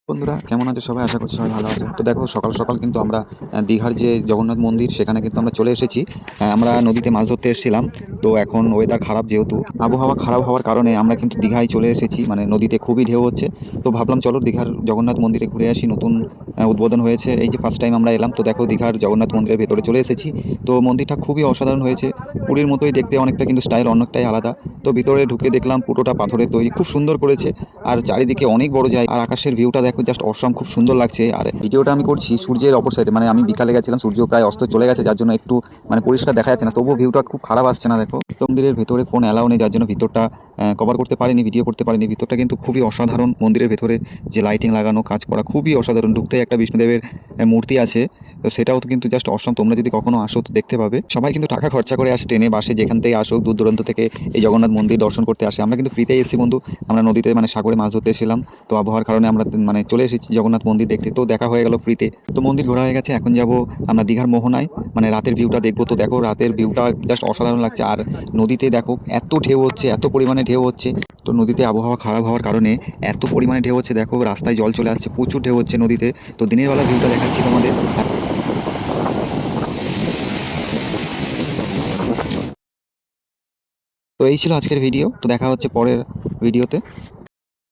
বন্ধুরা কেমন আছো সবাই? আশা করছি সবাই ভালো আছো। তো দেখো সকাল সকাল কিন্তু আমরা দীঘার যে জগন্নাথ মন্দির সেখানে কিন্তু আমরা চলে এসেছি। আমরা নদীতে মাছ ধরতে এসেছিলাম। তো এখন ওয়েদার খারাপ, যেহেতু আবহাওয়া খারাপ হওয়ার কারণে আমরা কিন্তু দীঘায় চলে এসেছি, মানে নদীতে খুবই ঢেউ হচ্ছে। তো ভাবলাম চলো দীঘার জগন্নাথ মন্দিরে ঘুরে আসি, নতুন উদ্বোধন হয়েছে, এই যে ফার্স্ট টাইম আমরা এলাম। তো দেখো দীঘার জগন্নাথ মন্দিরের ভেতরে চলে এসেছি। তো মন্দিরটা খুবই অসাধারণ হয়েছে, পুরীর মতোই দেখতে, অনেকটা কিন্তু স্টাইল অনেকটাই আলাদা। তো ভিতরে ঢুকে দেখলাম পুরোটা পাথরের তৈরি, খুব সুন্দর করেছে। আর চারিদিকে অনেক বড় জায়গা, আর আকাশের ভিউটা দেখো জাস্ট অসম, খুব সুন্দর লাগছে। আর ভিডিওটা আমি করছি সূর্যের অপর সাইডে, মানে আমি বিকালে গেছিলাম, সূর্য প্রায় অস্ত চলে গেছে, যার জন্য একটু মানে পরিষ্কার দেখা যাচ্ছে না, তবুও ভিউটা খুব খারাপ আসছে না। দেখো মন্দিরের ভেতরে ফোন অ্যালাউ নেই, যার জন্য ভিতরটা কভার করতে পারিনি, ভিডিও করতে পারিনি। ভিতরটা কিন্তু খুবই অসাধারণ, মন্দিরের ভেতরে যে লাইটিং লাগানো, কাজ করা খুবই অসাধারণ। ঢুকতেই একটা বিষ্ণুদেবের মূর্তি আছে, তো সেটাও তো কিন্তু জাস্ট অসম। তোমরা যদি কখনো আসো তো দেখতে পাবে। সবাই কিন্তু টাকা খরচা করে আসে, ট্রেনে বাসে যেখান থেকে আসো, দূর দূরান্ত থেকে এই জগন্নাথ মন্দির দর্শন করতে আসে। আমরা কিন্তু ফ্রিতেই এসেছি বন্ধু, আমরা নদীতে মানে সাগরে মাছ ধরতে এসেছিলাম। তো আবহাওয়ার কারণে আমরা মানে চলে এসেছি জগন্নাথ মন্দির দেখতে, তো দেখা হয়ে গেল ফ্রিতে। তো মন্দির ঘোরা হয়ে গেছে, এখন যাব আমরা দীঘার মোহনায়, মানে রাতের ভিউটা দেখবো। তো দেখো রাতের ভিউটা জাস্ট অসাধারণ লাগছে। আর নদীতে দেখো এত ঢেউ হচ্ছে, এত পরিমাণে ঢেউ হচ্ছে। তো নদীতে আবহাওয়া খারাপ হওয়ার কারণে এত পরিমাণে ঢেউ হচ্ছে, দেখো রাস্তায় জল চলে আসছে, প্রচুর ঢেউ হচ্ছে নদীতে। তো দিনের বেলা ভিউটা দেখাচ্ছি তোমাদের। তো এই ছিল আজকের ভিডিও, তো দেখা হচ্ছে পরের ভিডিওতে।